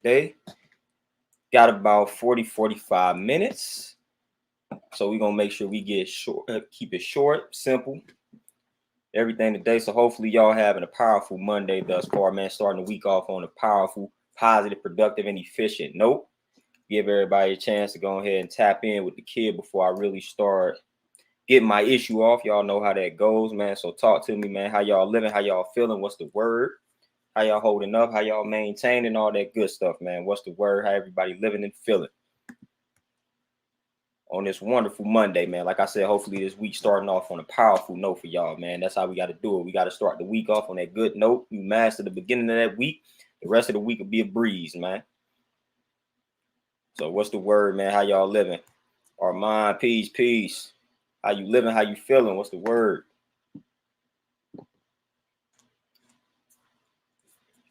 today. Got about 45 minutes. So we're gonna make sure we get short, keep it short, simple, everything today. So hopefully y'all having a powerful Monday thus far, man. Starting the week off on a powerful, positive, productive, and efficient note. Give everybody a chance to go ahead and tap in with the kid before I really start getting my issue off. Y'all know how that goes, man. So talk to me, man. How y'all living? How y'all feeling? What's the word? How y'all holding up? How y'all maintaining? All that good stuff, man. What's the word? How everybody living and feeling on this wonderful Monday, man. Like I said, hopefully this week starting off on a powerful note for y'all, man. That's how we got to do it. We got to start the week off on that good note. You master the beginning of that week. The rest of the week will be a breeze, man. So what's the word, man? How y'all living? Armand, peace. How you living? How you feeling? What's the word?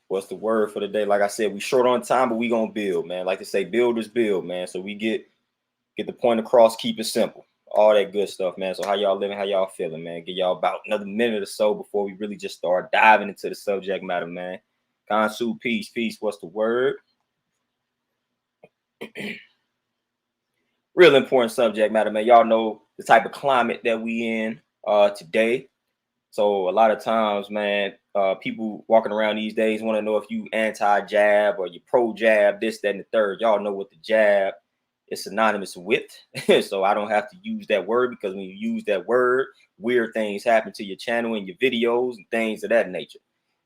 What's the word for the day? Like I said, we short on time, but we gonna build, man. Like to say, builders build, man. So we get the point across, keep it simple. All that good stuff, man. So how y'all living? How y'all feeling, man? Give y'all about another minute or so before we really just start diving into the subject matter, man. Kansu, peace. What's the word? Real important subject matter, man. Y'all know the type of climate that we in today. So a lot of times, man, people walking around these days want to know if you anti-jab or you pro-jab, this, that, and the third. Y'all know what the jab is synonymous with. So I don't have to use that word, because when you use that word, weird things happen to your channel and your videos and things of that nature.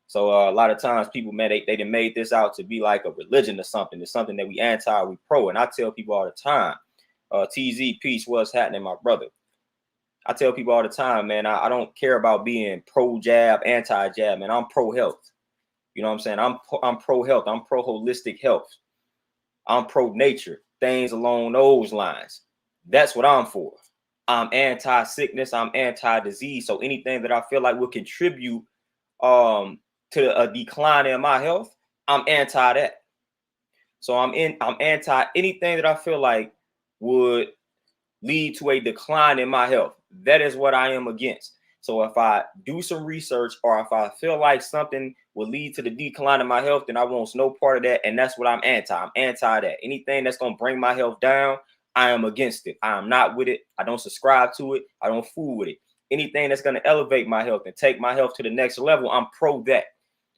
So a lot of times people, man, they done made this out to be like a religion or something. It's something that we anti, we pro. And I tell people all the time, TZ, peace, what's happening, my brother? I tell people all the time, man, I don't care about being pro-jab, anti-jab, man. I'm pro-health. You know what I'm saying? I'm pro-health. I'm pro-holistic health. I'm pro-nature. Things along those lines. That's what I'm for. I'm anti-sickness. I'm anti-disease. So anything that I feel like will contribute to a decline in my health, I'm anti that. So I'm anti anything that I feel like would lead to a decline in my health. That is what I am against. So if I do some research, or if I feel like something will lead to the decline in my health, then I want no part of that. And that's what I'm anti. I'm anti that. Anything that's going to bring my health down, I am against it. I am not with it. I don't subscribe to it. I don't fool with it. Anything that's going to elevate my health and take my health to the next level, I'm pro that.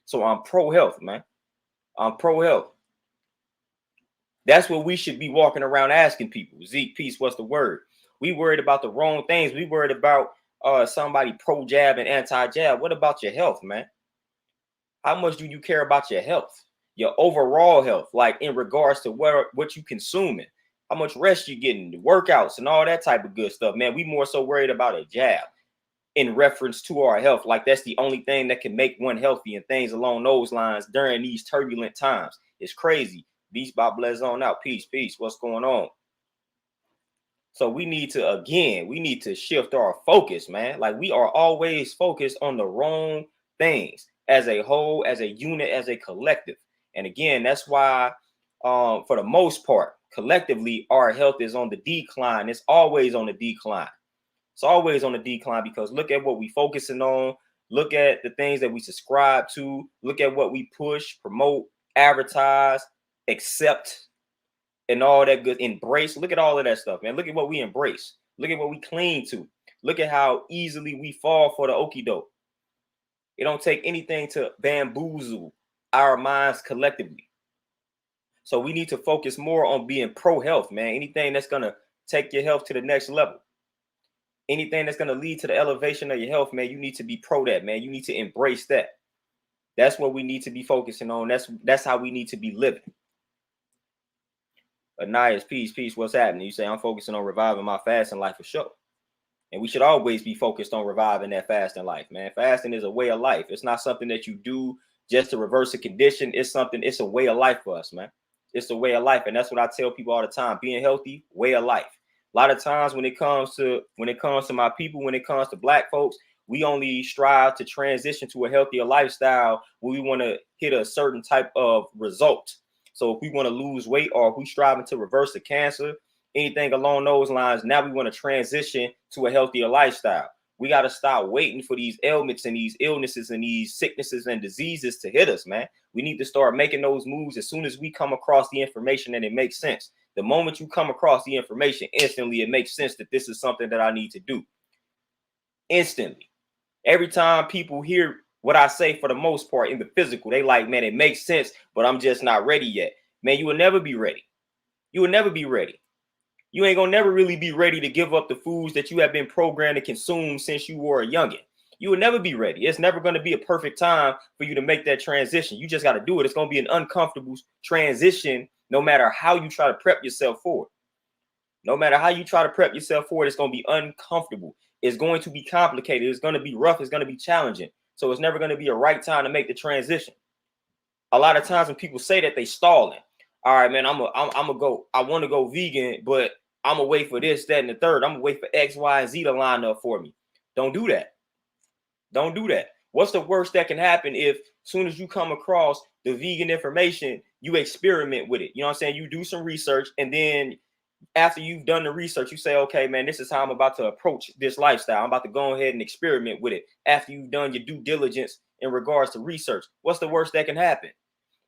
So I'm pro-health, man. I'm pro-health. That's what we should be walking around asking people. Zeke, peace, what's the word? We worried about the wrong things. We worried about somebody pro-jab and anti-jab. What about your health, man? How much do you care about your health? Your overall health, like in regards to what you consuming, how much rest you getting, the workouts and all that type of good stuff, man. We more so worried about a jab in reference to our health. Like that's the only thing that can make one healthy and things along those lines during these turbulent times. It's crazy. Beast by Bless on out. Peace. What's going on? So we need to shift our focus, man. Like we are always focused on the wrong things as a whole, as a unit, as a collective. And again, that's why for the most part, collectively, our health is on the decline. It's always on the decline. It's always on the decline, because look at what we focusing on. Look at the things that we subscribe to. Look at what we push, promote, advertise, accept, and all that good. Embrace. Look at all of that stuff, man. Look at what we embrace. Look at what we cling to. Look at how easily we fall for the okie doke. It don't take anything to bamboozle our minds collectively. So we need to focus more on being pro-health, man. Anything that's going to take your health to the next level. Anything that's going to lead to the elevation of your health, man, you need to be pro that, man. You need to embrace that. That's what we need to be focusing on. That's how we need to be living. Anais, peace. What's happening? You say I'm focusing on reviving my fasting life for sure. And we should always be focused on reviving that fasting life, man. Fasting is a way of life. It's not something that you do just to reverse a condition. It's a way of life for us, man. It's a way of life. And that's what I tell people all the time. Being healthy, way of life. A lot of times when it comes to my people, when it comes to Black folks, we only strive to transition to a healthier lifestyle when we want to hit a certain type of result. So if we want to lose weight, or if we striving to reverse the cancer, anything along those lines, now we want to transition to a healthier lifestyle. We got to stop waiting for these ailments and these illnesses and these sicknesses and diseases to hit us, man. We need to start making those moves as soon as we come across the information and it makes sense. The moment you come across the information, instantly it makes sense that this is something that I need to do. Instantly. Every time people hear what I say, for the most part, in the physical, they like, man, it makes sense, but I'm just not ready yet. Man, you will never be ready. You will never be ready. You ain't gonna never really be ready to give up the foods that you have been programmed to consume since you were a youngin. You will never be ready. It's never going to be a perfect time for you to make that transition. You just got to do it. It's going to be an uncomfortable transition no matter how you try to prep yourself for it. No matter how you try to prep yourself for it, it's going to be uncomfortable. It's going to be complicated. It's going to be rough. It's going to be challenging. So it's never going to be a right time to make the transition. A lot of times when people say that, they stalling. All right, man, I'm gonna go. I want to go vegan, but I'm gonna wait for this, that, and the third. I'm gonna wait for X, Y, and Z to line up for me. Don't do that. Don't do that. What's the worst that can happen if as soon as you come across the vegan information, you experiment with it? You know what I'm saying? You do some research, and then after you've done the research, you say, okay, man, this is how I'm about to approach this lifestyle. I'm about to go ahead and experiment with it. After you've done your due diligence in regards to research, what's the worst that can happen?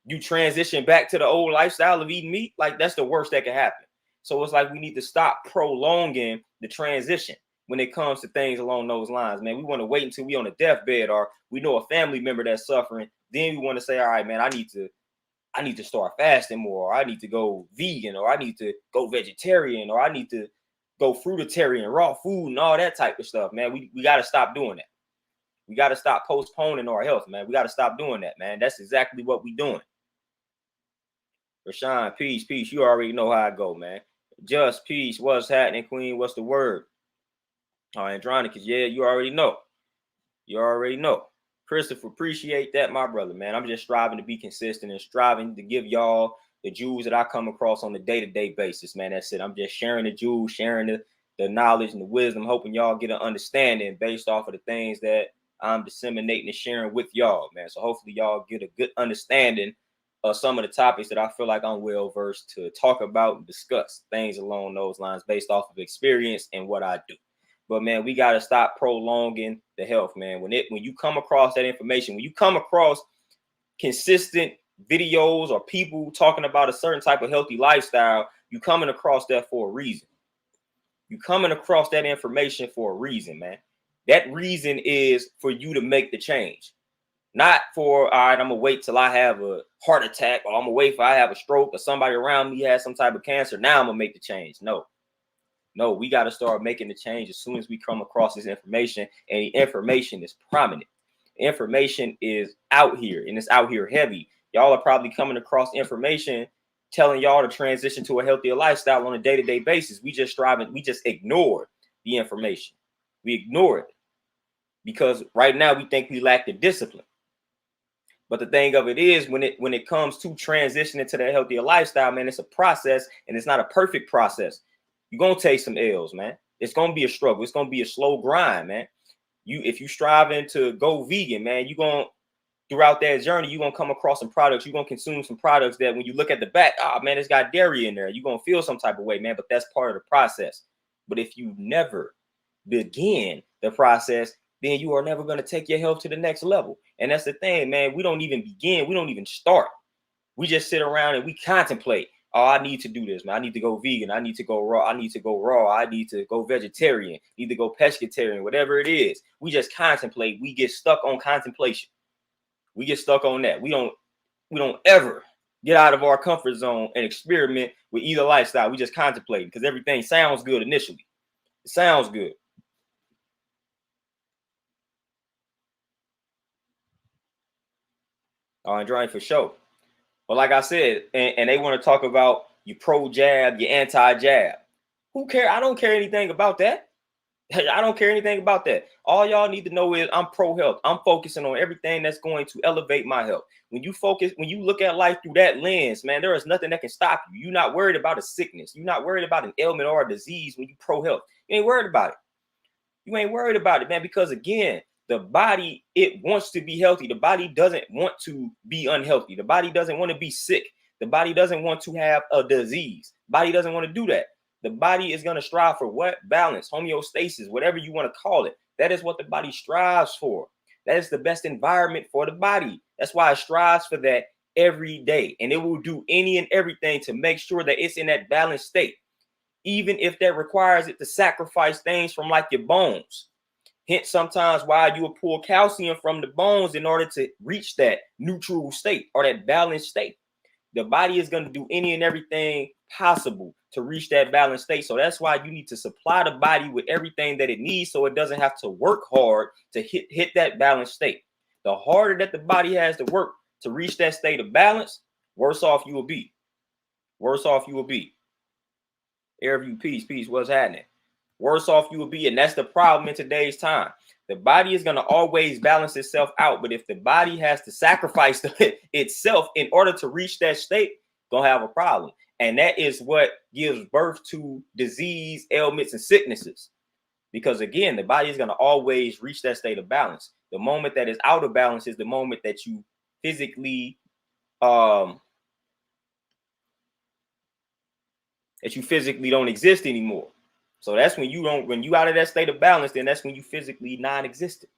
You transition back to the old lifestyle of eating meat? Like, that's the worst that can happen. So it's like we need to stop prolonging the transition when it comes to things along those lines, man. We want to wait until we on a deathbed or we know a family member that's suffering. Then we want to say, all right, man, I need to start fasting more, or I need to go vegan, or I need to go vegetarian, or I need to go fruitarian, raw food, and all that type of stuff, man. We got to stop doing that. We got to stop postponing our health, man. We got to stop doing that, man. That's exactly what we doing. Rashawn, peace. You already know how I go, man. Just peace. What's happening, Queen? What's the word? Oh, Andronicus, yeah, you already know. You already know. Christopher, appreciate that, my brother, man. I'm just striving to be consistent and striving to give y'all the jewels that I come across on a day-to-day basis, man. That's it. I'm just sharing the jewels, sharing the knowledge and the wisdom, hoping y'all get an understanding based off of the things that I'm disseminating and sharing with y'all, man. So hopefully y'all get a good understanding of some of the topics that I feel like I'm well versed to talk about and discuss, things along those lines based off of experience and what I do. But man, we got to stop prolonging the health, man. When you come across that information, when you come across consistent videos or people talking about a certain type of healthy lifestyle, you coming across that for a reason. You coming across that information for a reason, man. That reason is for you to make the change. Not for, all right, I'm gonna wait till I have a heart attack, or I'm gonna wait for I have a stroke, or somebody around me has some type of cancer. Now I'm gonna make the change. No, we got to start making the change as soon as we come across this information, and the information is prominent. Information is out here, and it's out here heavy. Y'all are probably coming across information telling y'all to transition to a healthier lifestyle on a day-to-day basis. We just ignore the information. We ignore it because right now we think we lack the discipline. But the thing of it is, when it comes to transitioning to that healthier lifestyle, man, it's a process, and it's not a perfect process. You're going to take some L's, man. It's going to be a struggle. It's going to be a slow grind, man. If you striving to go vegan, man, throughout that journey, you're going to come across some products. You're going to consume some products that when you look at the back, oh, man, it's got dairy in there. You're going to feel some type of way, man, but that's part of the process. But if you never begin the process, then you are never going to take your health to the next level. And that's the thing, man. We don't even begin. We don't even start. We just sit around and we contemplate. Oh, I need to do this, man. I need to go vegan. I need to go raw. I need to go raw. I need to go vegetarian. Need to go pescatarian, whatever it is. We just contemplate. We get stuck on contemplation. We get stuck on that. We don't ever get out of our comfort zone and experiment with either lifestyle. We just contemplate because everything sounds good initially. It sounds good. Andrea, for sure. But like I said, and they want to talk about you pro-jab, you anti-jab. Who care? I don't care anything about that. I don't care anything about that. All y'all need to know is I'm pro-health. I'm focusing on everything that's going to elevate my health. When you look at life through that lens, man, there is nothing that can stop you. You're not worried about a sickness. You're not worried about an ailment or a disease when you pro-health. You ain't worried about it. You ain't worried about it, man, because again, the body, it wants to be healthy. The body doesn't want to be unhealthy. The body doesn't want to be sick. The body doesn't want to have a disease. Body doesn't want to do that. The body is going to strive for what? Balance, homeostasis, whatever you want to call it. That is what the body strives for. That is the best environment for the body. That's why it strives for that every day, and it will do any and everything to make sure that it's in that balanced state, even if that requires it to sacrifice things from like your bones. Hence, sometimes why you will pull calcium from the bones in order to reach that neutral state or that balanced state. The body is going to do any and everything possible to reach that balanced state. So that's why you need to supply the body with everything that it needs so it doesn't have to work hard to hit that balanced state. The harder that the body has to work to reach that state of balance, worse off you will be. Worse off you will be. Airview, peace, what's happening? Worse off you will be, and that's the problem in today's time. The body is going to always balance itself out, but if the body has to sacrifice itself in order to reach that state, gonna have a problem. And that is what gives birth to disease, ailments, and sicknesses. Because again, the body is going to always reach that state of balance. The moment that is out of balance is the moment that you physically don't exist anymore. So that's when you out of that state of balance, then that's when you physically non-existent.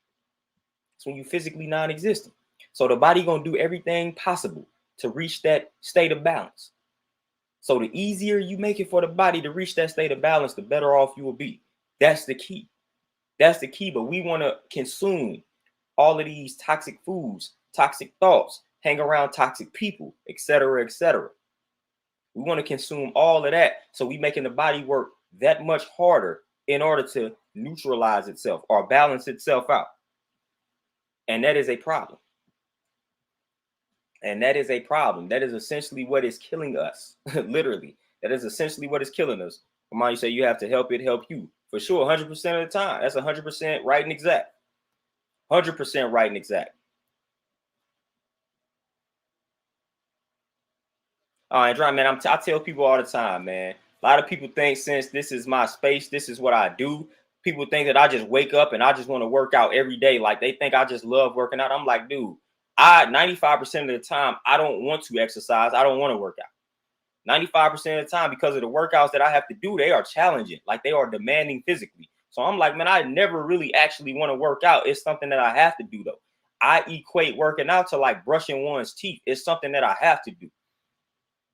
That's when you physically non-existent. So the body gonna do everything possible to reach that state of balance. So the easier you make it for the body to reach that state of balance, the better off you will be. That's the key. That's the key. But we want to consume all of these toxic foods, toxic thoughts, hang around toxic people, etc., etc. We want to consume all of that. So we making the body work that much harder in order to neutralize itself or balance itself out. And that is a problem. And that is a problem. That is essentially what is killing us. Literally. That is essentially what is killing us. Come on, you say you have to help it help you. For sure, 100% of the time. That's 100% right and exact. 100% right and exact. Andrea, man, I tell people all the time, man. A lot of people think since this is my space, this is what I do. People think that I just wake up and I just want to work out every day. Like they think I just love working out. I'm like, dude, 95% of the time, I don't want to exercise. I don't want to work out. 95% of the time, because of the workouts that I have to do, they are challenging. Like they are demanding physically. So I'm like, man, I never really actually want to work out. It's something that I have to do, though. I equate working out to like brushing one's teeth. It's something that I have to do.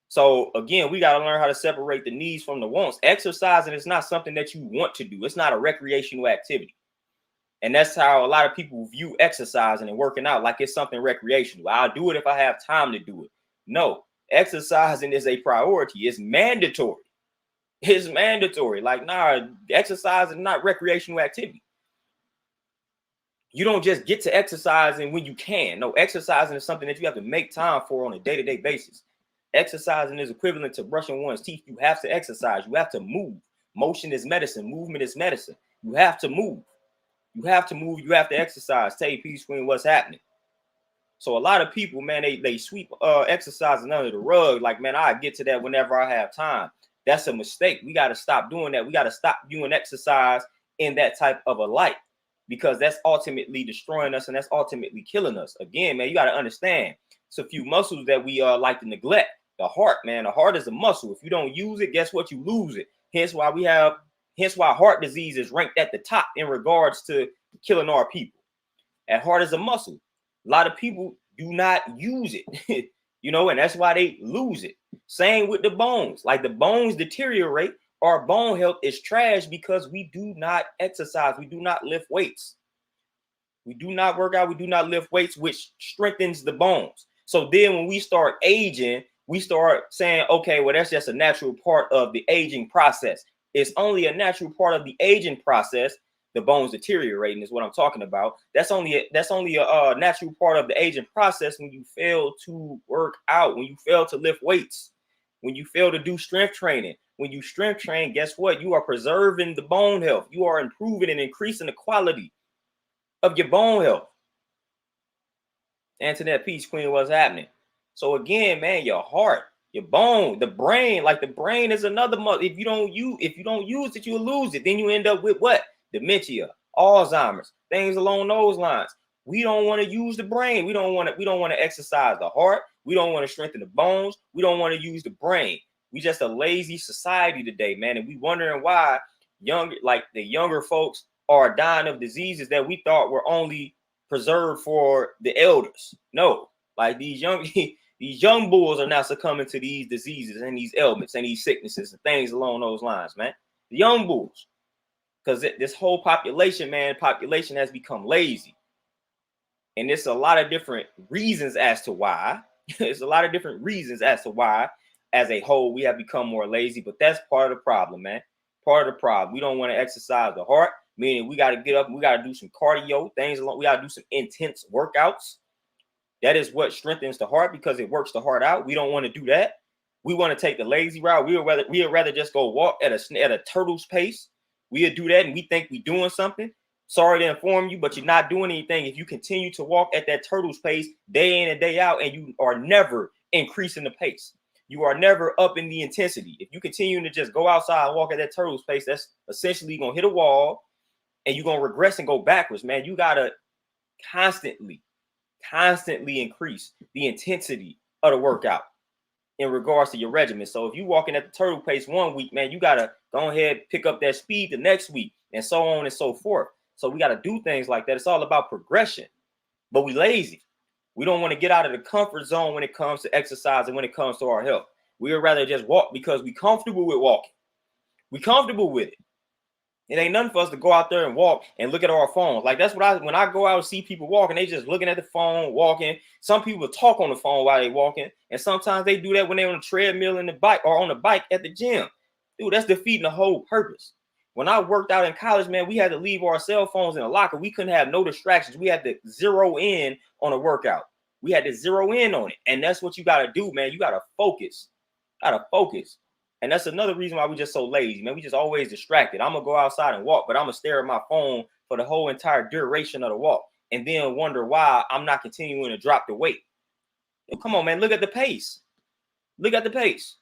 So again, we got to learn how to separate the needs from the wants. Exercising is not something that you want to do. It's not a recreational activity. And that's how a lot of people view exercising and working out, like it's something recreational. I'll do it if I have time to do it. No, exercising is a priority. It's mandatory. It's mandatory. Like, nah, exercise is not recreational activity. You don't just get to exercising when you can. No, exercising is something that you have to make time for on a day-to-day basis. Exercising is equivalent to brushing one's teeth. You have to exercise. You have to move. Motion is medicine. Movement is medicine. You have to move. You have to move. You have to exercise. Tell your peace queen what's happening. So a lot of people, man, they sweep exercising under the rug. Like, man, I get to that whenever I have time. That's a mistake. We got to stop doing that. We got to stop viewing exercise in that type of a light, because that's ultimately destroying us and that's ultimately killing us. Again, man, you got to understand. It's a few muscles that we like to neglect. The heart, man, the heart is a muscle. If you don't use it, guess what? You lose it. Hence why heart disease is ranked at the top in regards to killing our people. And heart is a muscle. A lot of people do not use it, and that's why they lose it. Same with the bones. Like the bones deteriorate. Our bone health is trash because we do not exercise. We do not lift weights. We do not work out. We do not lift weights, which strengthens the bones. So then when we start aging, we start saying, okay, well, that's just a natural part of the aging process. It's only a natural part of the aging process. The bones deteriorating is what I'm talking about. That's only a natural part of the aging process when you fail to work out, when you fail to lift weights, when you fail to do strength training. When you strength train, guess what? You are preserving the bone health. You are improving and increasing the quality of your bone health. Antoinette, peace queen, what's happening? So again, man, your heart, your bone, the brain, like the brain is another muscle. If you don't use it, you'll lose it. Then you end up with what? Dementia, Alzheimer's, things along those lines. We don't want to use the brain. We don't want to exercise the heart. We don't want to strengthen the bones. We don't want to use the brain. We just a lazy society today, man. And we wondering why the younger folks are dying of diseases that we thought were only preserved for the elders. No, like these These young bulls are now succumbing to these diseases and these ailments and these sicknesses and things along those lines, man. The young bulls. Because this whole population, man, population has become lazy. And there's a lot of different reasons as to why. There's a lot of different reasons as to why, as a whole, we have become more lazy. But that's part of the problem, man. Part of the problem. We don't want to exercise the heart, meaning we got to get up and we got to do some cardio things. We got to do some intense workouts. That is what strengthens the heart because it works the heart out. We don't want to do that. We want to take the lazy route. We'd rather just go walk at a turtle's pace. We'll do that and we think we're doing something. Sorry to inform you, but you're not doing anything if you continue to walk at that turtle's pace day in and day out, and you are never increasing the pace. You are never upping the intensity. If you continue to just go outside and walk at that turtle's pace, that's essentially going to hit a wall and you're going to regress and go backwards, man. You got to constantly increase the intensity of the workout in regards to your regimen. So if you're walking at the turtle pace 1 week, man, you got to go ahead, pick up that speed the next week and so on and so forth. So we got to do things like that. It's all about progression, but we lazy. We don't want to get out of the comfort zone when it comes to exercise and when it comes to our health. We would rather just walk because we're comfortable with walking. We're comfortable with it. It ain't nothing for us to go out there and walk and look at our phones. Like that's what when I go out and see people walking, they just looking at the phone, walking. Some people talk on the phone while they walking. And sometimes they do that when they're on the treadmill in the bike or on the bike at the gym. Dude, that's defeating the whole purpose. When I worked out in college, man, we had to leave our cell phones in a locker. We couldn't have no distractions. We had to zero in on a workout. We had to zero in on it. And that's what you got to do, man. You got to focus. And that's another reason why we just so lazy, man. We just always distracted. I'm going to go outside and walk, but I'm going to stare at my phone for the whole entire duration of the walk and then wonder why I'm not continuing to drop the weight. Come on, man. Look at the pace. Look at the pace.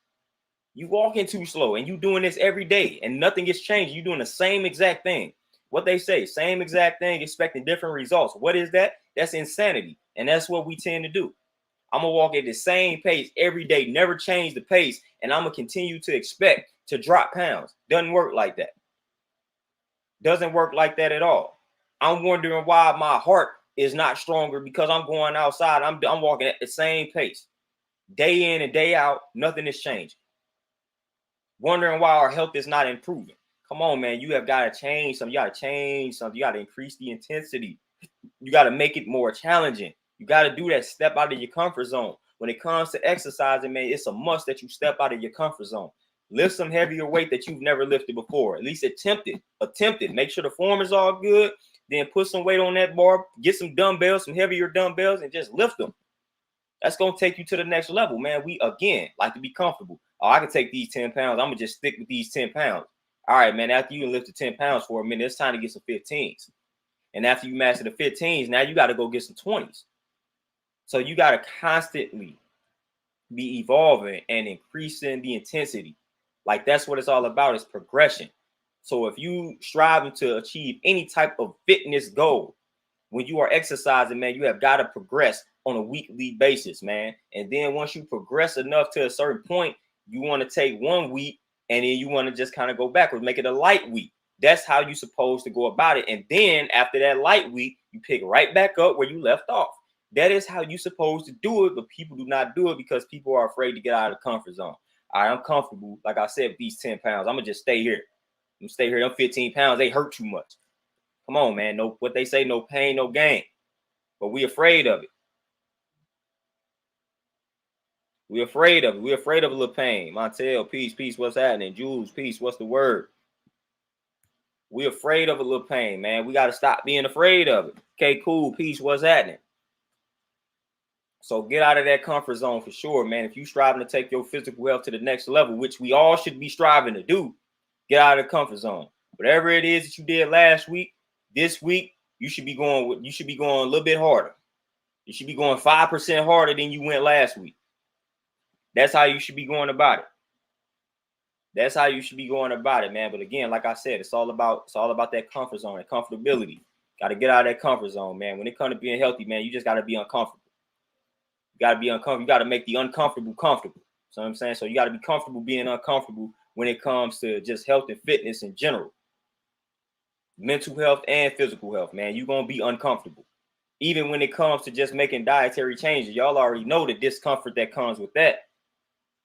You walking too slow and you doing this every day and nothing is changing. You're doing the same exact thing. What they say, same exact thing, expecting different results. What is that? That's insanity. And that's what we tend to do. I'm going to walk at the same pace every day, never change the pace, and I'm going to continue to expect to drop pounds. Doesn't work like that. Doesn't work like that at all. I'm wondering why my heart is not stronger because I'm going outside. I'm walking at the same pace. Day in and day out, nothing is changing. Wondering why our health is not improving. Come on, man. You have got to change something. You got to change something. You got to increase the intensity. You got to make it more challenging. You got to do that. Step out of your comfort zone. When it comes to exercising, man, it's a must that you step out of your comfort zone. Lift some heavier weight that you've never lifted before. At least attempt it. Make sure the form is all good. Then put some weight on that bar. Get some dumbbells, some heavier dumbbells, and just lift them. That's going to take you to the next level, man. We, again, like to be comfortable. Oh, I can take these 10 pounds. I'm going to just stick with these 10 pounds. All right, man, after you lifted 10 pounds for a minute, it's time to get some 15s. And after you master the 15s, now you got to go get some 20s. So you got to constantly be evolving and increasing the intensity. Like that's what it's all about, is progression. So if you striving to achieve any type of fitness goal, when you are exercising, man, you have got to progress on a weekly basis, man. And then once you progress enough to a certain point, you want to take 1 week and then you want to just kind of go backwards, make it a light week. That's how you're supposed to go about it. And then after that light week, you pick right back up where you left off. That is how you're supposed to do it, but people do not do it because people are afraid to get out of the comfort zone. All right, I'm comfortable, like I said, with these 10 pounds. I'm going to just stay here. I'm going to stay here. Them 15 pounds, they hurt too much. Come on, man. No, what they say, no pain, no gain. But we afraid of it. We're afraid of it. We're afraid of a little pain. Montel, peace, what's happening? Jules, peace, what's the word? We're afraid of a little pain, man. We got to stop being afraid of it. Okay, cool, peace, what's happening? So get out of that comfort zone for sure, man. If you're striving to take your physical health to the next level, which we all should be striving to do, get out of the comfort zone. Whatever it is that you did last week, this week, you should be going a little bit harder. You should be going 5% harder than you went last week. That's how you should be going about it. That's how you should be going about it, man. But again, like I said, it's all about that comfort zone, that comfortability. Got to get out of that comfort zone, man. When it comes to being healthy, man, you just got to be uncomfortable. You got to be uncomfortable. You got to make the uncomfortable comfortable. So I'm saying, so you got to be comfortable being uncomfortable when it comes to just health and fitness in general. Mental health and physical health, man. You're going to be uncomfortable. Even when it comes to just making dietary changes, y'all already know the discomfort that comes with that.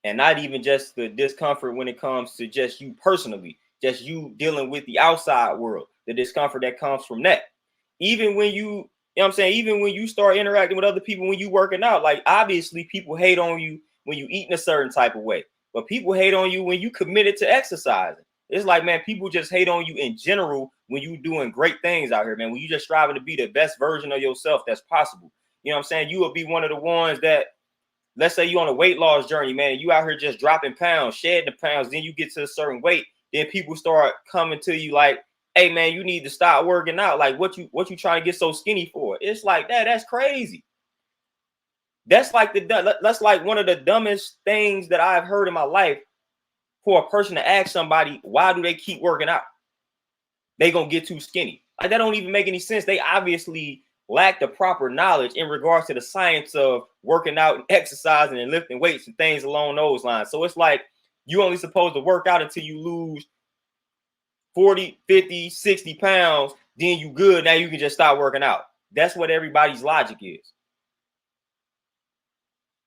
And not even just the discomfort when it comes to just you personally, just you dealing with the outside world, the discomfort that comes from that. Even when you know what I'm saying, even when you start interacting with other people, when you working out, like obviously people hate on you when you eating a certain type of way, but people hate on you when you committed to exercising. It's like, man, people just hate on you in general when you doing great things out here, man. When you just striving to be the best version of yourself that's possible. You know what I'm saying? You will be one of the ones that, let's say you on a weight loss journey, man, and you out here just dropping pounds, shedding the pounds, then you get to a certain weight, then people start coming to you like, hey man, you need to stop working out. Like what you trying to get so skinny for? It's like that's crazy. That's like that's like one of the dumbest things that I've heard in my life, for a person to ask somebody, why do they keep working out? They gonna get too skinny. Like that don't even make any sense. They obviously lack the proper knowledge in regards to the science of working out and exercising and lifting weights and things along those lines. So it's like you only supposed to work out until you lose 40, 50, 60 pounds, then you good. Now you can just stop working out. That's what everybody's logic is.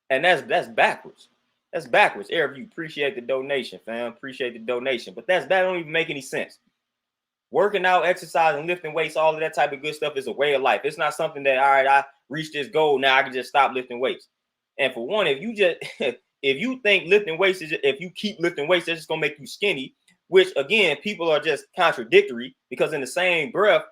And that's backwards. That's backwards. Eric, you appreciate the donation, fam. Appreciate the donation. But that don't even make any sense. Working out, exercising, lifting weights, all of that type of good stuff is a way of life. It's not something that, all right, I reached this goal, now I can just stop lifting weights. And for one, if you just if you think lifting weights is, if you keep lifting weights, that's just gonna make you skinny, which again, people are just contradictory, because in the same breath,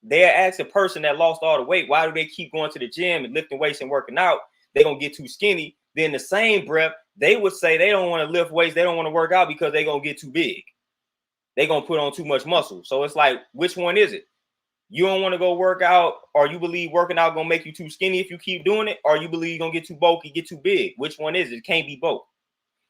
they ask a person that lost all the weight, why do they keep going to the gym and lifting weights and working out? They're gonna get too skinny. Then the same breath, they would say they don't want to lift weights, they don't want to work out because they're gonna get too big. They're gonna put on too much muscle. So it's like, which one is it? You don't want to go work out, or you believe working out gonna make you too skinny if you keep doing it, or you believe you're gonna get too bulky, get too big? Which one is it? It can't be both.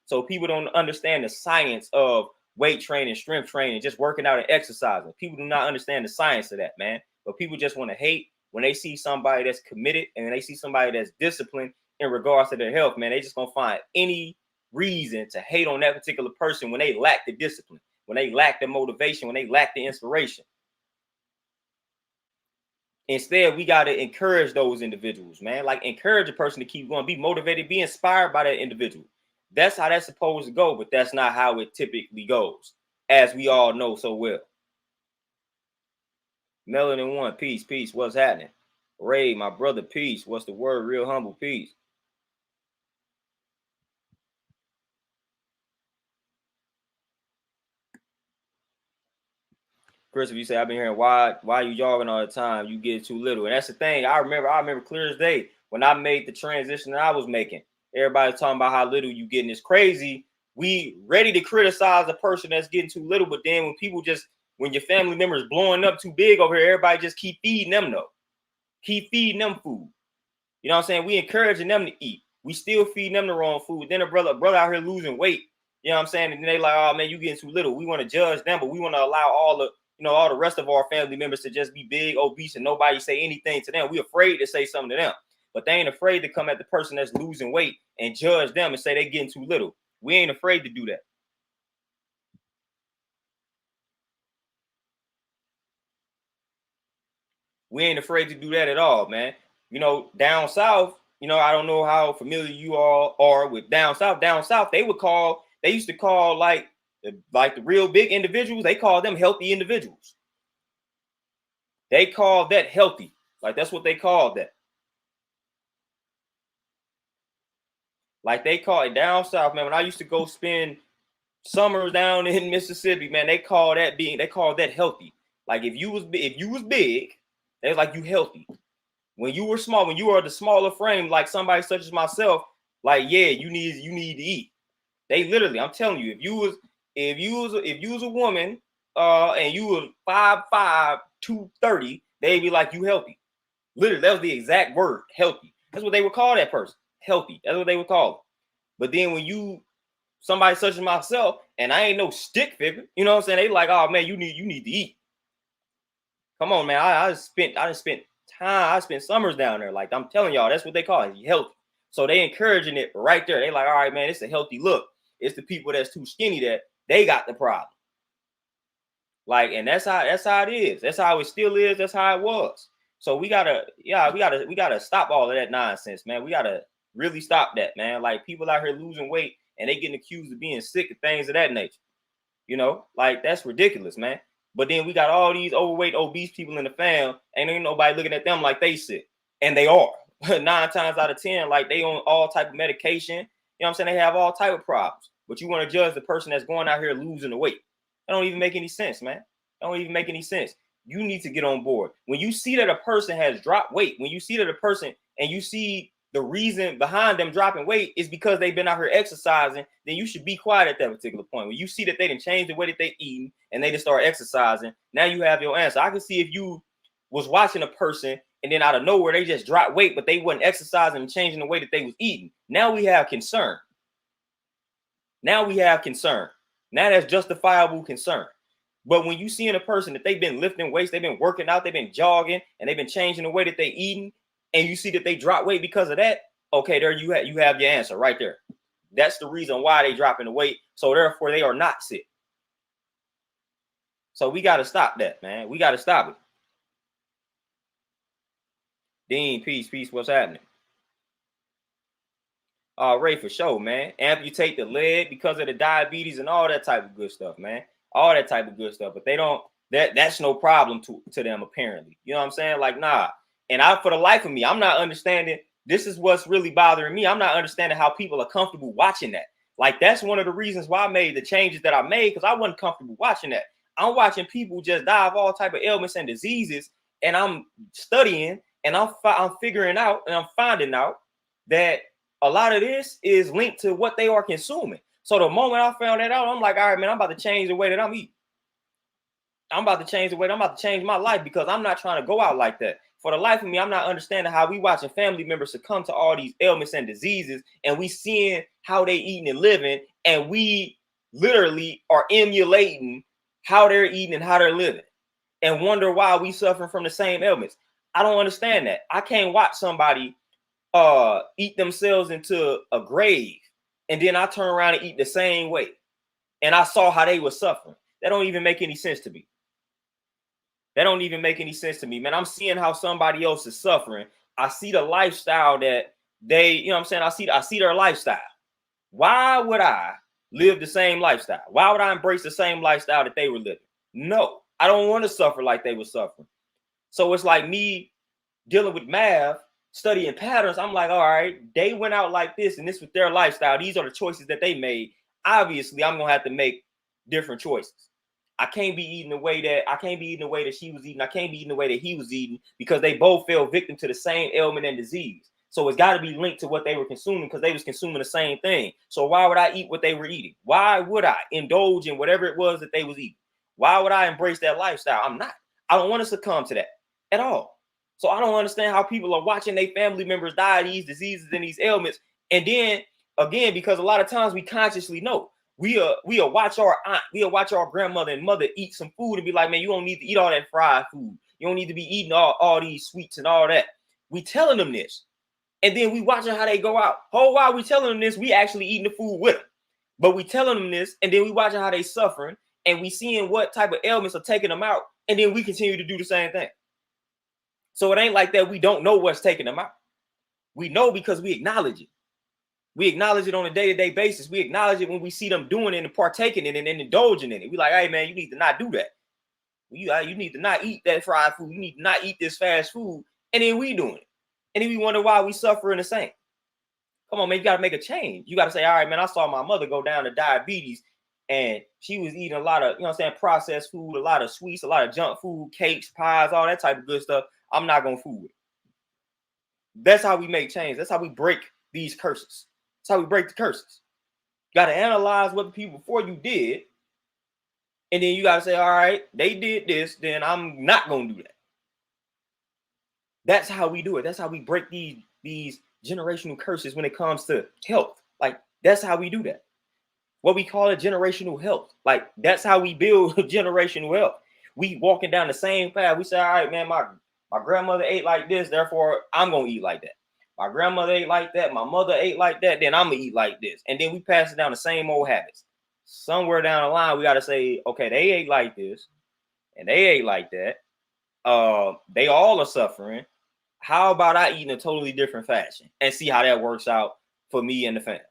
So people don't understand the science of weight training, strength training, just working out and exercising. People do not understand the science of that, man. But people just want to hate when they see somebody that's committed and they see somebody that's disciplined in regards to their health, man. They just gonna find any reason to hate on that particular person when they lack the discipline, when they lack the motivation, when they lack the inspiration. Instead, we got to encourage those individuals, man. Like, encourage a person to keep going, be motivated, be inspired by that individual. That's how that's supposed to go, but that's not how it typically goes, as we all know so well. Melanin One, peace, peace. What's happening? Ray, my brother, peace. What's the word? Real humble, peace. Chris, if you say, I've been hearing, why you jogging all the time? You get too little. And that's the thing. I remember clear as day when I made the transition that I was making. Everybody's talking about how little you getting. It's crazy. We ready to criticize the person that's getting too little, but then when your family members blowing up too big over here, everybody just keep feeding them though. Keep feeding them food. You know what I'm saying? We encouraging them to eat. We still feeding them the wrong food. Then a brother out here losing weight. You know what I'm saying? And then they like, oh man, you getting too little. We want to judge them, but we want to allow all the rest of our family members to just be big, obese, and nobody say anything to them. We're afraid to say something to them, but they ain't afraid to come at the person that's losing weight and judge them and say they getting too little. We ain't afraid to do that. We ain't afraid to do that at all, man. Down south, I don't know how familiar you all are with down south. Down south, they used to call like the real big individuals, they call them healthy individuals. They call that healthy. Like that's what they called that. Like they call it down south, man. When I used to go spend summers down in Mississippi, man, they call that healthy. Like if you was big, they was like you healthy. When you were small, when you were the smaller frame, like somebody such as myself, like yeah, you need to eat. They literally, I'm telling you, if you was a woman, and you were 5'5", 230, they'd be like you healthy. Literally, that was the exact word, healthy. That's what they would call that person, healthy. That's what they would call it. But then when somebody such as myself, and I ain't no stick figure, you know what I'm saying? They like, oh man, you need to eat. Come on, man. I spent time. I spent summers down there. Like I'm telling y'all, that's what they call it, healthy. So they encouraging it right there. They like, all right, man, it's a healthy look. It's the people that's too skinny that they got the problem. Like, and that's how it is. That's how it still is. That's how it was. So we gotta stop all of that nonsense, man. We gotta really stop that, man. Like people out here losing weight and they getting accused of being sick and things of that nature. Like that's ridiculous, man. But then we got all these overweight, obese people in the fam, and ain't nobody looking at them like they sick, and they are 9 times out of 10, like they on all type of medication. You know what I'm saying? They have all type of problems, but you want to judge the person that's going out here losing the weight. That don't even make any sense, man. That don't even make any sense. You need to get on board. When you see that a person has dropped weight, when you see that a person and you see the reason behind them dropping weight is because they've been out here exercising, then you should be quiet at that particular point. When you see that they didn't change the way that they eating and they just start exercising, now you have your answer. I can see if you was watching a person and then out of nowhere they just dropped weight, but they wasn't exercising and changing the way that they was eating. Now we have concern. Now that's justifiable concern. But when you see in a person that they've been lifting weights, they've been working out, they've been jogging, and they've been changing the way that they eating, and you see that they drop weight because of that, okay, there you have your answer right there. That's the reason why they dropping the weight. So therefore, they are not sick. So we got to stop that, man. We got to stop it. Dean, peace, what's happening? Ray, for sure, man. Amputate the leg because of the diabetes and all that type of good stuff, man. All that type of good stuff. But they don't, that's no problem to them, apparently. You know what I'm saying? Like, nah. And for the life of me, I'm not understanding. This is what's really bothering me. I'm not understanding how people are comfortable watching that. Like, that's one of the reasons why I made the changes that I made, because I wasn't comfortable watching that. I'm watching people just die of all type of ailments and diseases, and I'm studying, and I'm figuring out, and I'm finding out that a lot of this is linked to what they are consuming. So the moment I found that out, I'm like, all right, man, I'm about to change the way that I'm eating. I'm about to change the way. I'm about to change my life because I'm not trying to go out like that. For the life of me, I'm not understanding how we watching family members succumb to all these ailments and diseases, and we seeing how they eating and living, and we literally are emulating how they're eating and how they're living, and wonder why we suffering from the same ailments. I don't understand that. I can't watch somebody eat themselves into a grave, and then I turn around and eat the same way, and I saw how they were suffering. That don't even make any sense to me. That don't even make any sense to me, man. I'm seeing how somebody else is suffering. I see the lifestyle that they, you know what I'm saying? I see their lifestyle. Why would I live the same lifestyle? Why would I embrace the same lifestyle that they were living? No, I don't want to suffer like they were suffering. So it's like me dealing with math, studying patterns. I'm like, all right, they went out like this, and this was their lifestyle. These are the choices that they made. Obviously, I'm gonna have to make different choices. I can't be eating the way that she was eating. I can't be eating the way that he was eating, because they both fell victim to the same ailment and disease. So it's got to be linked to what they were consuming, because they was consuming the same thing. So why would I eat what they were eating? Why would I indulge in whatever it was that they was eating? Why would I embrace that lifestyle? I'm not. I don't want to succumb to that at all. So I don't understand how people are watching their family members die of these diseases and these ailments. And then again, because a lot of times we consciously know. We'll watch our aunt, we'll watch our grandmother and mother eat some food and be like, man, you don't need to eat all that fried food. You don't need to be eating all these sweets and all that. We telling them this. And then we watching how they go out. Whole while we telling them this, we actually eating the food with them. But we telling them this, and then we watching how they suffering, and we seeing what type of ailments are taking them out, and then we continue to do the same thing. So it ain't like that we don't know what's taking them out. We know because we acknowledge it. We acknowledge it on a day-to-day basis. We acknowledge it when we see them doing it and partaking in it and indulging in it. We like, hey, man, you need to not do that. You need to not eat that fried food. You need to not eat this fast food. And then we doing it. And then we wonder why we suffering the same. Come on, man, you got to make a change. You got to say, all right, man, I saw my mother go down to diabetes, and she was eating a lot of, you know what I'm saying, processed food, a lot of sweets, a lot of junk food, cakes, pies, all that type of good stuff. I'm not going to fool with it. That's how we make change. That's how we break these curses. That's how we break the curses. You got to analyze what the people before you did. And then you got to say, all right, they did this, then I'm not going to do that. That's how we do it. That's how we break these generational curses when it comes to health. Like, that's how we do that. What we call it generational health. Like, that's how we build generational health. We walking down the same path. We say, all right, man, my grandmother ate like this, therefore I'm going to eat like that. My grandmother ate like that. My mother ate like that. Then I'm going to eat like this. And then we pass it down the same old habits. Somewhere down the line, we got to say, okay, they ate like this and they ate like that. They all are suffering. How about I eat in a totally different fashion and see how that works out for me and the family?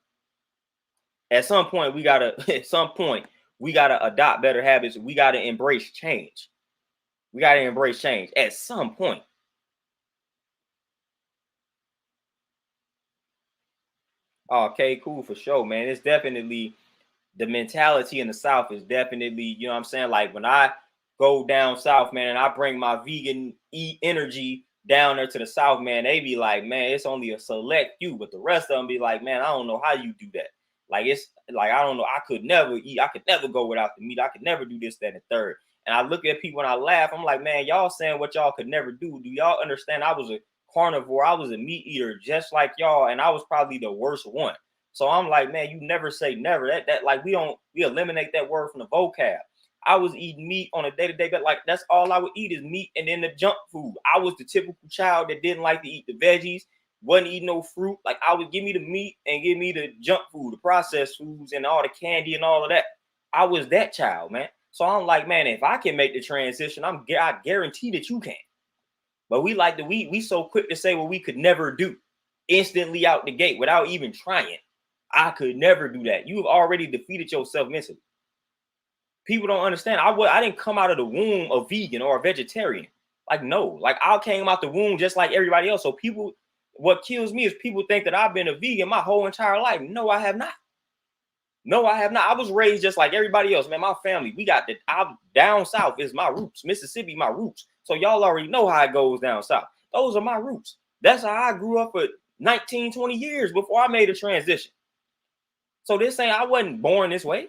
At some point, we gotta at some point we gotta adopt better habits. We gotta embrace change. We gotta embrace change at some point. Okay, cool for sure, man. It's definitely the mentality in the South is definitely, you know what I'm saying? Like when I go down south, man, and I bring my vegan energy down there to the South, man, they be like, man, it's only a select few, but the rest of them be like, man, I don't know how you do that. Like it's like I don't know, I could never eat, I could never go without the meat, I could never do this, that, and third. And I look at people and I laugh. I'm like, man, y'all saying what y'all could never do. Do y'all understand? I was a carnivore, I was a meat eater just like y'all, and I was probably the worst one. So I'm like, man, you never say never. That like we eliminate that word from the vocab. I was eating meat on a day-to-day, but like that's all I would eat is meat and then the junk food. I was the typical child that didn't like to eat the veggies, wasn't eating no fruit. Like I would give me the meat and give me the junk food, the processed foods, and all the candy and all of that. I was that child, man. So I'm like, man, if I can make the transition, I guarantee that you can. But we like to we so quick to say what we could never do instantly out the gate without even trying. I could never do that. You've already defeated yourself mentally. People don't understand. I didn't come out of the womb a vegan or a vegetarian. Like no, like I came out the womb just like everybody else. So people, what kills me is people think that I've been a vegan my whole entire life. No, I have not. No, I have not. I was raised just like everybody else, man. My family, we got the I'm down south is my roots. Mississippi, my roots. So y'all already know how it goes down south. Those are my roots. That's how I grew up for 19, 20 years before I made a transition. So this ain't I wasn't born this way.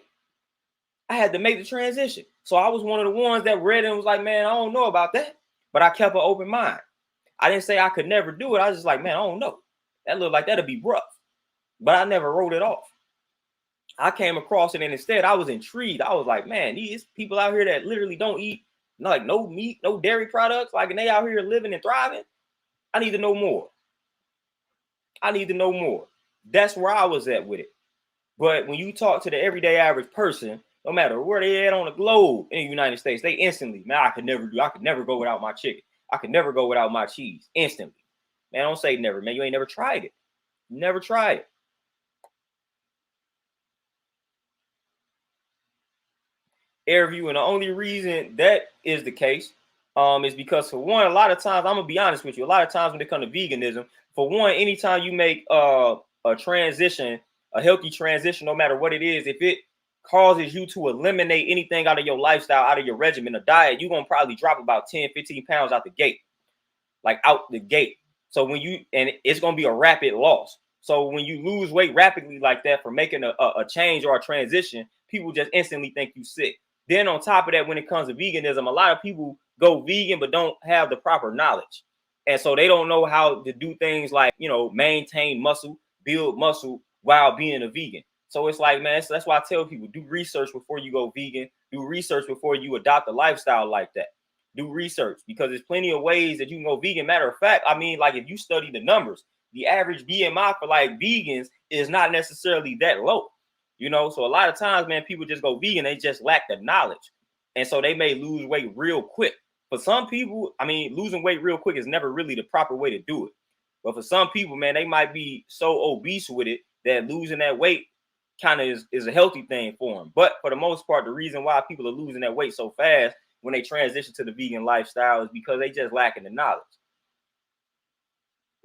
I had to make the transition. So I was one of the ones that read and was like, man, I don't know about that. But I kept an open mind. I didn't say I could never do it. I was just like, man, I don't know. That looked like that'd be rough. But I never wrote it off. I came across it and instead I was intrigued. I was like, man, these people out here that literally don't eat like no meat, no dairy products, like and they out here living and thriving. I need to know more. I need to know more. That's where I was at with it. But when you talk to the everyday average person, no matter where they at on the globe in the United States, they instantly, man, I could never go without my chicken. I could never go without my cheese. Instantly. Man, don't say never, man. You ain't never tried it. You never tried it. Air view, and the only reason that is the case is because for one, a lot of times, I'm gonna be honest with you, a lot of times when it comes to veganism, for one, anytime you make a transition, a healthy transition, no matter what it is, if it causes you to eliminate anything out of your lifestyle, out of your regimen, a diet, you're gonna probably drop about 10, 15 pounds out the gate, like out the gate. So when you and it's gonna be a rapid loss. So when you lose weight rapidly like that for making a change or a transition, people just instantly think you sick. Then on top of that, when it comes to veganism, a lot of people go vegan but don't have the proper knowledge, and so they don't know how to do things like maintain muscle, build muscle while being a vegan. So it's like, man, that's why I tell people do research before you go vegan. Do research before you adopt a lifestyle like that. Do research because there's plenty of ways that you can go vegan. Matter of fact, I mean, like if you study the numbers, the average BMI for like vegans is not necessarily that low. So a lot of times, man, people just go vegan, they just lack the knowledge. And so they may lose weight real quick. For some people, I mean, losing weight real quick is never really the proper way to do it. But for some people, man, they might be so obese with it that losing that weight kind of is a healthy thing for them. But for the most part, the reason why people are losing that weight so fast when they transition to the vegan lifestyle is because they just lacking the knowledge.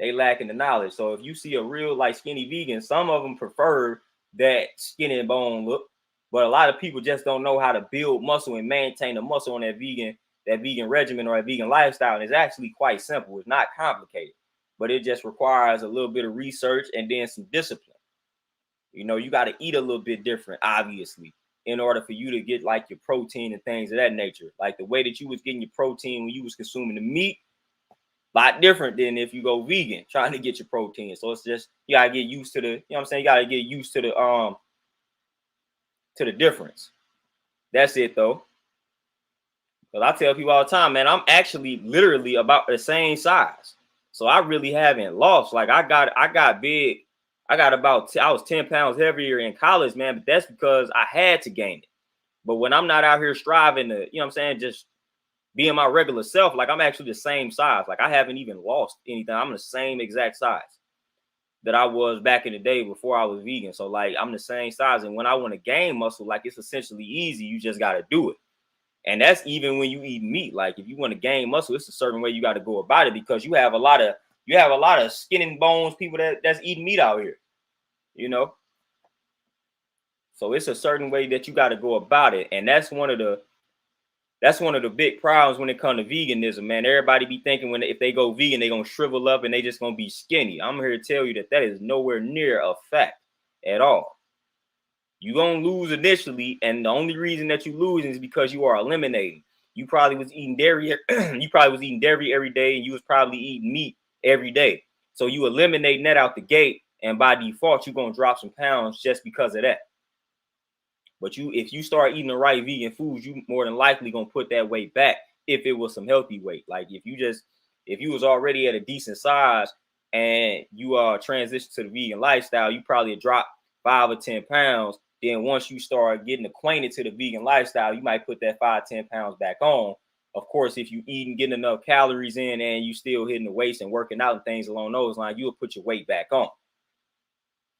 They lacking the knowledge. So if you see a real like skinny vegan, some of them prefer that skinny and bone look, but a lot of people just don't know how to build muscle and maintain the muscle on that vegan regimen or a vegan lifestyle. And it's actually quite simple. It's not complicated, but it just requires a little bit of research and then some discipline. You got to eat a little bit different, obviously, in order for you to get like your protein and things of that nature. Like the way that you was getting your protein when you was consuming the meat, a lot different than if you go vegan trying to get your protein. So it's just you gotta get used to you gotta get used to the difference. That's it though. Because I tell people all the time, man, I'm actually literally about the same size. So I really haven't lost. Like I got big. I was 10 pounds heavier in college, man, but that's because I had to gain it. But when I'm not out here striving to, just being my regular self, like I'm actually the same size. Like I haven't even lost anything. I'm the same exact size that I was back in the day before I was vegan. So like I'm the same size. And when I want to gain muscle, like it's essentially easy. You just got to do it. And that's even when you eat meat. Like if you want to gain muscle, it's a certain way you got to go about it, because you have a lot of skin and bones people that's eating meat out here, you know. So it's a certain way that you got to go about it. And that's one of the big problems when it comes to veganism, man. Everybody be thinking if they go vegan, they gonna shrivel up and they just gonna be skinny. I'm here to tell you that is nowhere near a fact at all. You're gonna lose initially, and the only reason that you lose is because you are eliminating. You probably was eating dairy, you probably was eating dairy every day, and you was probably eating meat every day. So you eliminating that out the gate, and by default, you're gonna drop some pounds just because of that. But if you start eating the right vegan foods, you more than likely gonna put that weight back if it was some healthy weight. Like if you was already at a decent size and you transition to the vegan lifestyle, you probably drop 5 or 10 pounds. Then once you start getting acquainted to the vegan lifestyle, you might put that 5-10 pounds back on. Of course, if you eating, getting enough calories in, and you still hitting the weights and working out and things along those lines, you'll put your weight back on.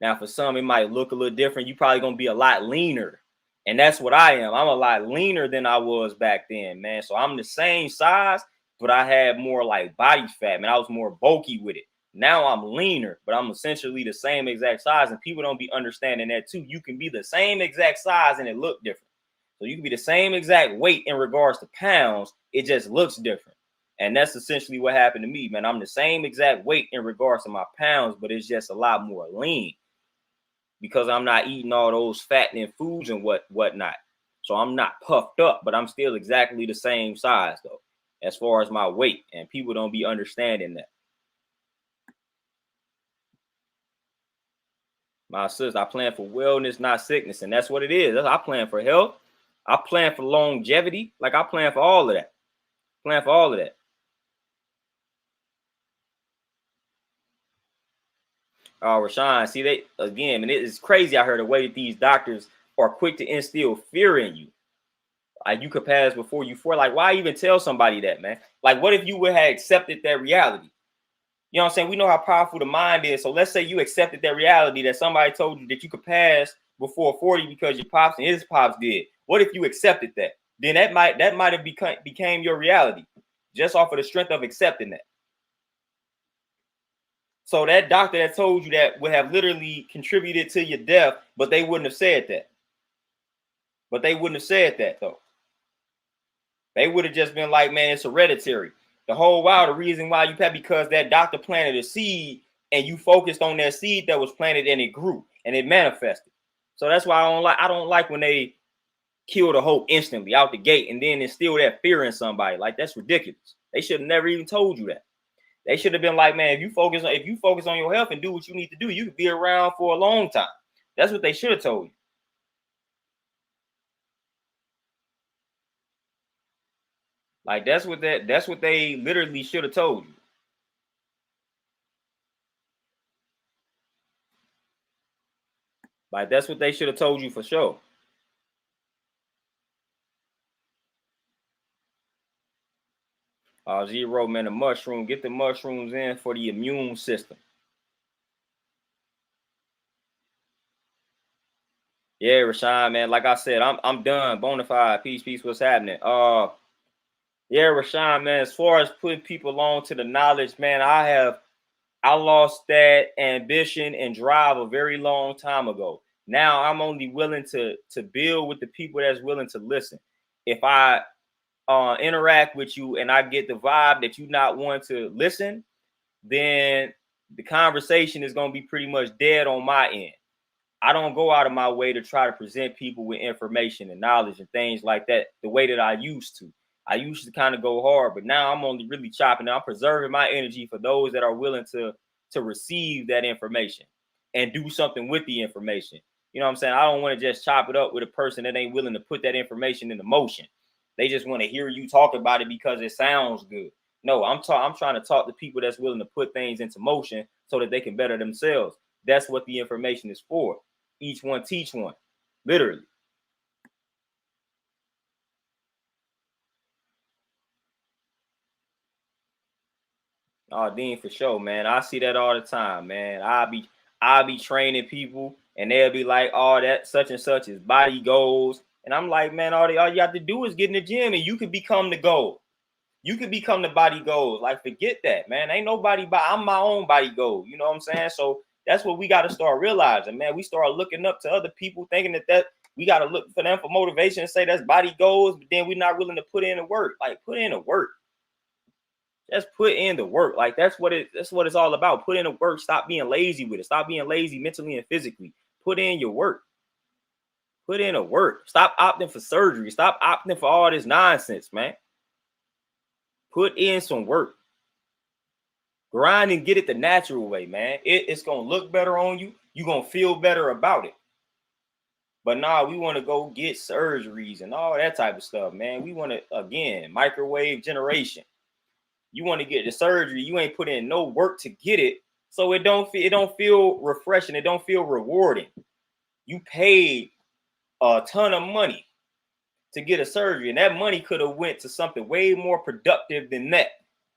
Now, for some, it might look a little different. You probably gonna be a lot leaner. And that's what I am. I'm a lot leaner than I was back then, man. So I'm the same size, but I had more like body fat, man. I was more bulky with it. Now I'm leaner, but I'm essentially the same exact size. And people don't be understanding that too. You can be the same exact size and it look different. So you can be the same exact weight in regards to pounds. It just looks different. And that's essentially what happened to me, man. I'm the same exact weight in regards to my pounds, but it's just a lot more lean, because I'm not eating all those fattening foods and whatnot. So I'm not puffed up, but I'm still exactly the same size though, as far as my weight. And people don't be understanding that. My sister, I plan for wellness, not sickness. And that's what it is. I plan for health. I plan for longevity. Like I plan for all of that. Plan for all of that. Rashawn, see, they again, and it is crazy. I heard the way that these doctors are quick to instill fear in you. Like you could pass before you for. Like, why even tell somebody that, man? Like, what if you would have accepted that reality? You know what I'm saying? We know how powerful the mind is. So let's say you accepted that reality, that somebody told you that you could pass before 40 because your pops and his pops did. What if you accepted that? Then that might have became your reality just off of the strength of accepting that. So that doctor that told you that would have literally contributed to your death, but they wouldn't have said that. But they wouldn't have said that though. They would have just been like, man, it's hereditary. The whole while, the reason why you had, because that doctor planted a seed and you focused on that seed that was planted and it grew and it manifested. So that's why I don't like when they kill the hope instantly out the gate and then instill that fear in somebody. Like that's ridiculous. They should have never even told you that. They should have been like, man, if you focus on your health and do what you need to do, you could be around for a long time. That's what they should have told you. Like that's what they literally should have told you. Like that's what they should have told you for sure. Zero, man, the mushroom. Get the mushrooms in for the immune system. Yeah, Rashawn, man. Like I said, I'm done. Bonafide. Peace. What's happening? Yeah, Rashawn, man. As far as putting people on to the knowledge, man, I lost that ambition and drive a very long time ago. Now I'm only willing to build with the people that's willing to listen. If I interact with you and I get the vibe that you not want to listen, then the conversation is going to be pretty much dead on my end. I don't go out of my way to try to present people with information and knowledge and things like that the way that I used to. I used to kind of go hard, but now I'm only really chopping. I'm preserving my energy for those that are willing to receive that information and do something with the information. You know what I'm saying? I don't want to just chop it up with a person that ain't willing to put that information into motion. They just want to hear you talk about it because it sounds good. No, I'm trying to talk to people that's willing to put things into motion so that they can better themselves. That's what the information is for. Each one teach one, literally. Oh, Dean, for sure, man. I see that all the time, man. I'll be training people, and they'll be like, "Oh, that such and such is body goals," and I'm like, "Man, all you have to do is get in the gym, and you can become the goal. You can become the body goals. Like, forget that, man. Ain't nobody I'm my own body goal. You know what I'm saying? So that's what we got to start realizing, man. We start looking up to other people, thinking that we got to look for them for motivation and say that's body goals, but then we're not willing to put in the work. Like, put in the work. Just put in the work. Like that's what it's all about. Put in the work. Stop being lazy with it. Stop being lazy mentally and physically. Put in your work. Put in the work. Stop opting for surgery. Stop opting for all this nonsense, man. Put in some work. Grind and get it the natural way, man. It's gonna look better on you. You're gonna feel better about it. But nah, we want to go get surgeries and all that type of stuff, man. We want to, again, microwave generation. You want to get the surgery, you ain't put in no work to get it, so it don't feel refreshing, it don't feel rewarding. You paid a ton of money to get a surgery, and that money could have went to something way more productive than that.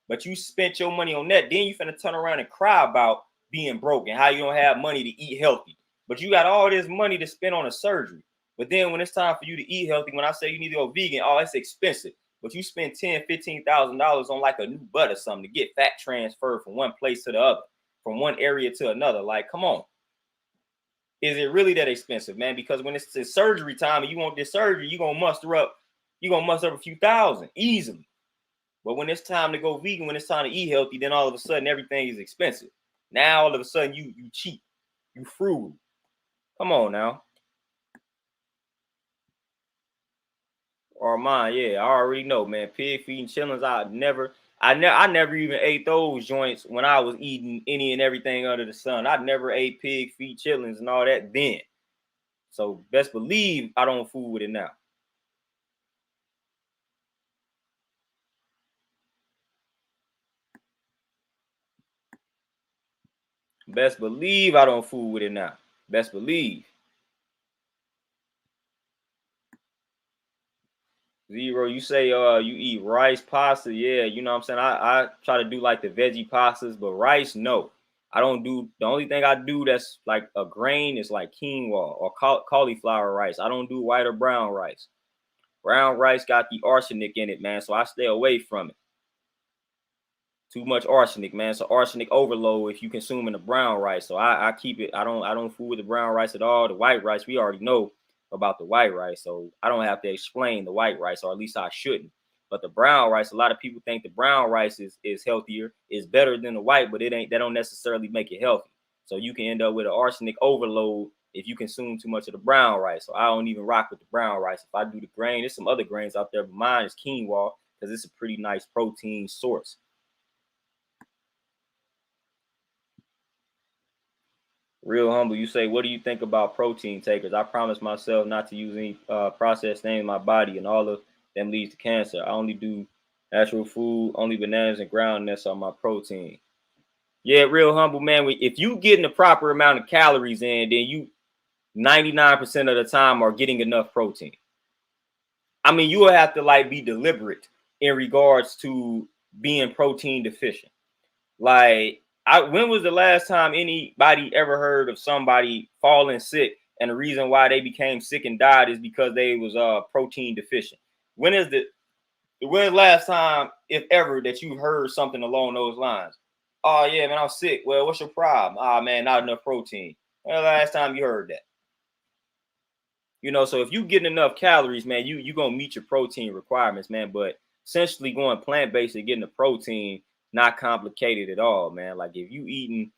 But you spent your money on that, then you finna turn around and cry about being broke and how you don't have money to eat healthy. But you got all this money to spend on a surgery. But then when it's time for you to eat healthy, when I say you need to go vegan, oh, it's expensive. But you spend $10,000, $15,000 on like a new butt or something to get fat transferred from one place to the other, from one area to another. Like, come on. Is it really that expensive, man? Because when it's surgery time and you want this surgery, you're gonna muster up a few thousand easily. But when it's time to go vegan, when it's time to eat healthy, then all of a sudden everything is expensive. Now all of a sudden you cheap, you frugal. Come on now. Or mine, yeah, I already know, man. Pig feet and chillings, I never even ate those joints when I was eating any and everything under the sun. I never ate pig feet, chillings, and all that then. So best believe I don't fool with it now. Best believe I don't fool with it now. Best believe. Zero, you say you eat rice pasta. Yeah, you know what I'm saying? I try to do like the veggie pastas, but rice, no. I don't do the only thing I do that's like a grain is like quinoa or cauliflower rice. I don't do white or brown rice. Brown rice got the arsenic in it, man. So I stay away from it. Too much arsenic, man. So arsenic overload if you consuming the brown rice. So I keep it. I don't fool with the brown rice at all. The white rice, we already know about the white rice, so I don't have to explain the white rice, or at least I shouldn't. But the brown rice, a lot of people think the brown rice is healthier, is better than the white, but it ain't. That don't necessarily make it healthy. So you can end up with an arsenic overload if you consume too much of the brown rice. So I don't even rock with the brown rice. If I do the grain, there's some other grains out there, but mine is quinoa because it's a pretty nice protein source. Real humble, you say, what do you think about protein takers? I promise myself not to use any processed things in my body, and all of them leads to cancer. I only do natural food, only bananas and ground nuts are my protein. Yeah, real humble, man. If you getting the proper amount of calories in, then you 99% of the time are getting enough protein. I mean, you will have to like be deliberate in regards to being protein deficient. Like, when was the last time anybody ever heard of somebody falling sick and the reason why they became sick and died is because they was protein deficient? When is the last time, if ever, that you heard something along those lines? Oh yeah, man, I'm sick. Well, what's your problem? Ah man, not enough protein. When the last time you heard that? So if you get enough calories, man, you gonna meet your protein requirements, man. But essentially going plant based and getting the protein, not complicated at all, man. Like if you eating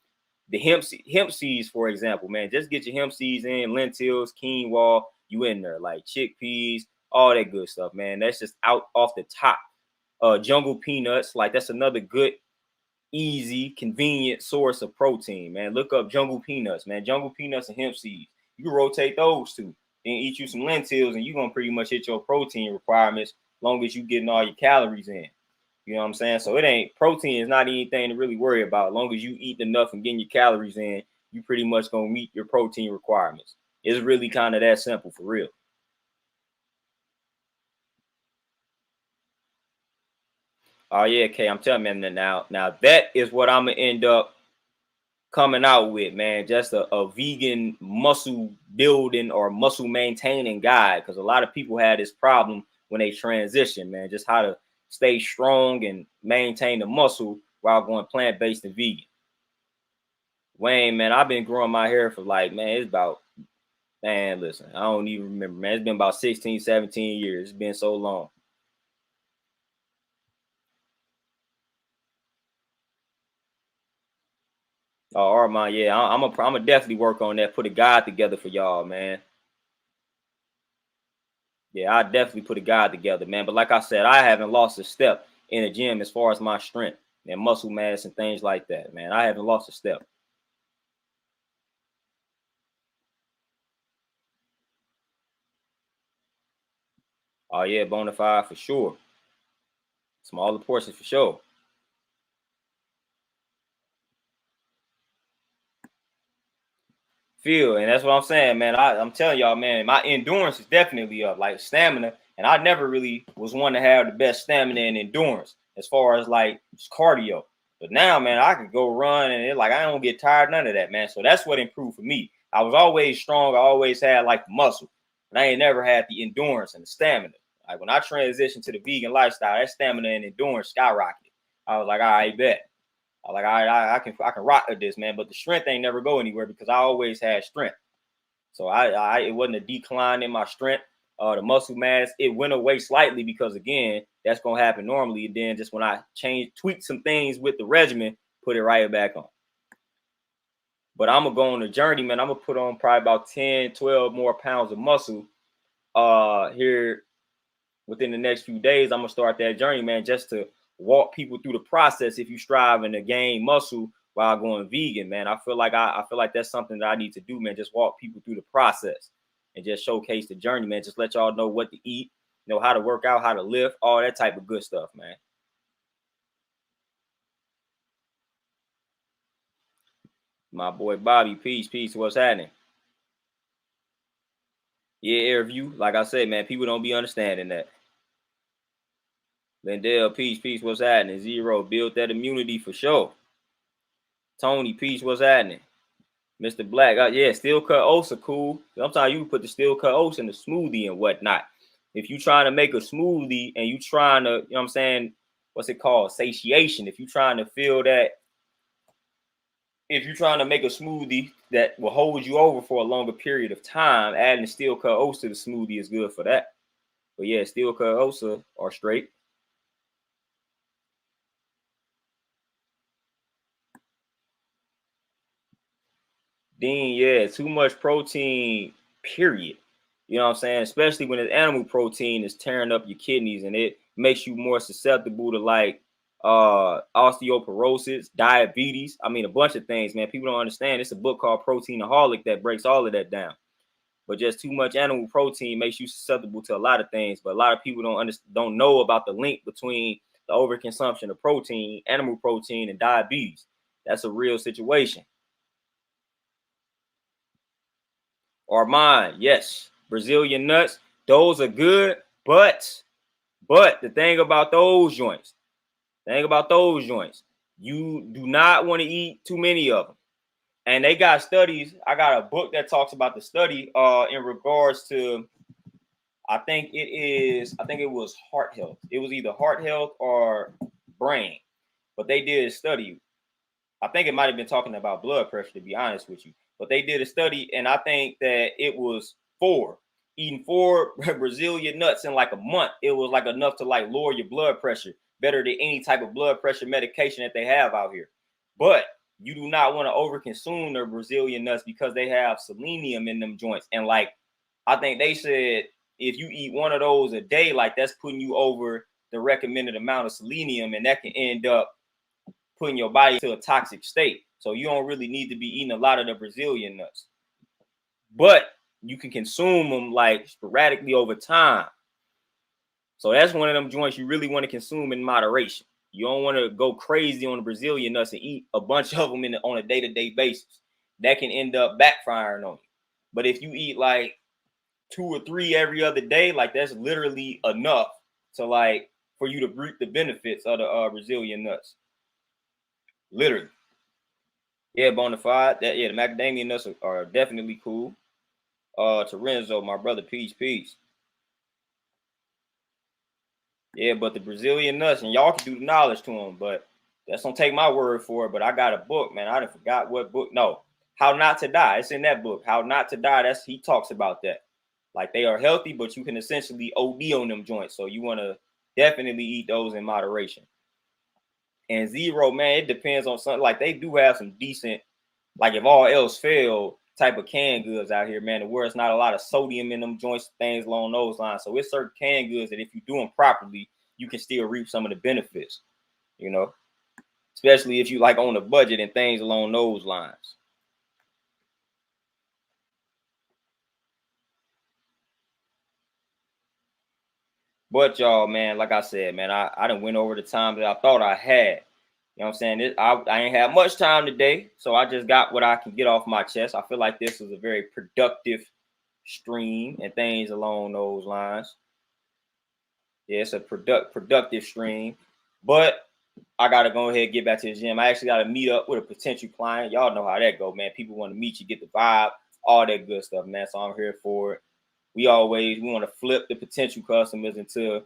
the hemp seeds, for example, man, just get your hemp seeds in, lentils, quinoa, you in there, like chickpeas, all that good stuff, man. That's just out off the top. Jungle peanuts, like that's another good, easy, convenient source of protein, man. Look up jungle peanuts, man. Jungle peanuts and hemp seeds. You can rotate those two. Then eat you some lentils, and you're gonna pretty much hit your protein requirements, long as you getting all your calories in. You know what I'm saying? So it ain't protein is not anything to really worry about. As long as you eat enough and getting your calories in, you pretty much gonna meet your protein requirements. It's really kind of that simple for real. Oh yeah, Kay, I'm telling you, man, now that is what I'm gonna end up coming out with, man. Just a vegan muscle building or muscle maintaining guide. Because a lot of people had this problem when they transition, man. Just how to stay strong and maintain the muscle while going plant-based and vegan. Wayne, man, I've been growing my hair for like, man, it's about, man, listen, I don't even remember, man. It's been about 16, 17 years. It's been so long. Oh, Armand, yeah, I'm a definitely work on that. Put a guide together for y'all, man. Yeah, I definitely put a guide together, man. But like I said, I haven't lost a step in the gym as far as my strength and muscle mass and things like that, man. I haven't lost a step. Oh yeah, bona fide for sure. Smaller portions for sure. Feel, and that's what I'm saying, man. I'm telling y'all, man, my endurance is definitely up, like stamina. And I never really was one to have the best stamina and endurance as far as like cardio. But now, man, I can go run and it like I don't get tired, none of that, man. So that's what improved for me. I was always strong, I always had like the muscle, but I ain't never had the endurance and the stamina. Like when I transitioned to the vegan lifestyle, that stamina and endurance skyrocketed. I was like, all right, bet. Like I can rock with this, man. But the strength ain't never go anywhere because I always had strength. So I it wasn't a decline in my strength. The muscle mass it went away slightly because again that's gonna happen normally. And then just when I tweak some things with the regimen, put it right back on. But I'm gonna go on a journey, man. I'm gonna put on probably about 10, 12 more pounds of muscle here within the next few days. I'm gonna start that journey, man, just to walk people through the process. If you striving to gain muscle while going vegan, man, I feel like that's something that I need to do, man. Just walk people through the process and just showcase the journey, man. Just let y'all know what to eat, know how to work out, how to lift, all that type of good stuff, man. My boy Bobby, peace, what's happening? Yeah, Airview. Like I said, man, people don't be understanding that. Lindell, peace, what's happening? Zero, build that immunity for sure. Tony, peace, what's happening? Mr. Black, yeah, steel cut oats are cool. Sometimes you put the steel cut oats in the smoothie and whatnot. If you trying to make a smoothie and you trying to, you know what I'm saying, what's it called? Satiation. If you trying to feel that, if you're trying to make a smoothie that will hold you over for a longer period of time, adding steel cut oats to the smoothie is good for that. But yeah, steel cut oats are straight. Then yeah, too much protein, period. You know what I'm saying? Especially when it's animal protein is tearing up your kidneys and it makes you more susceptible to like osteoporosis, diabetes. I mean a bunch of things, man. People don't understand. It's a book called Proteinaholic that breaks all of that down. But just too much animal protein makes you susceptible to a lot of things. But a lot of people don't know about the link between the overconsumption of protein, animal protein, and diabetes. That's a real situation. Or mine. Yes, Brazilian nuts. Those are good, but the thing about those joints, you do not want to eat too many of them. And they got studies. I got a book that talks about the study in regards to I think it was heart health. It was either heart health or brain. But they did a study. I think it might have been talking about blood pressure, to be honest with you. But they did a study, and I think that it was eating four Brazilian nuts in like a month. It was like enough to like lower your blood pressure, better than any type of blood pressure medication that they have out here. But you do not want to overconsume their Brazilian nuts because they have selenium in them joints. And like I think they said, if you eat one of those a day, like that's putting you over the recommended amount of selenium, and that can end up putting your body to a toxic state. So you don't really need to be eating a lot of the Brazilian nuts, but you can consume them like sporadically over time. So that's one of them joints you really want to consume in moderation. You don't want to go crazy on the Brazilian nuts and eat a bunch of them on a day-to-day basis. That can end up backfiring on you. But if you eat like two or three every other day, like that's literally enough to like for you to reap the benefits of the Brazilian nuts. Literally. Yeah, bona fide. That yeah, the macadamia nuts are definitely cool. Terenzo, my brother, peace. Yeah, but the Brazilian nuts, and y'all can do the knowledge to them, but that's don't take my word for it. But I got a book, man. I done forgot what book. No, How Not to Die. It's in that book. How Not to Die. That's he talks about that. Like they are healthy, but you can essentially OD on them joints. So you want to definitely eat those in moderation. And zero, man, it depends on something. Like they do have some decent, like if all else failed, type of canned goods out here, man. The world's not a lot of sodium in them joints, things along those lines. So it's certain canned goods that if you do them properly, you can still reap some of the benefits, you know, especially if you like on a budget and things along those lines. But y'all, man, like I said, man, I done went over the time that I thought I had. You know what I'm saying? I ain't had much time today, so I just got what I can get off my chest. I feel like this was a very productive stream and things along those lines. Yeah, it's a productive stream. But I gotta go ahead and get back to the gym. I actually gotta meet up with a potential client. Y'all know how that go, man. People want to meet you, get the vibe, all that good stuff, man. So I'm here for it. We want to flip the potential customers into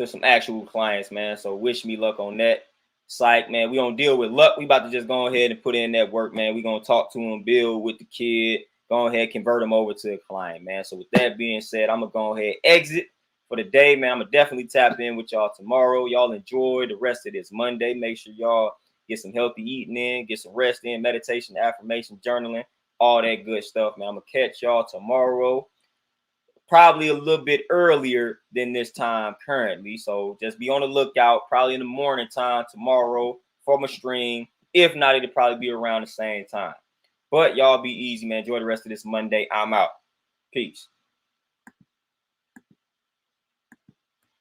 some actual clients, man. So wish me luck on that. Psych, man. We don't deal with luck. We about to just go ahead and put in that work, man. We gonna talk to him, build with the kid, go ahead, convert him over to a client, man. So with that being said, I'm gonna go ahead exit for the day, man. I'm gonna definitely tap in with y'all tomorrow. Y'all enjoy the rest of this Monday. Make sure y'all get some healthy eating in, get some rest in, meditation, affirmation, journaling, all that good stuff, man. I'm gonna catch y'all tomorrow, probably a little bit earlier than this time currently. So just be on the lookout, probably in the morning time tomorrow for my stream. If not, it'll probably be around the same time. But y'all be easy, man. Enjoy the rest of this Monday. I'm out. Peace.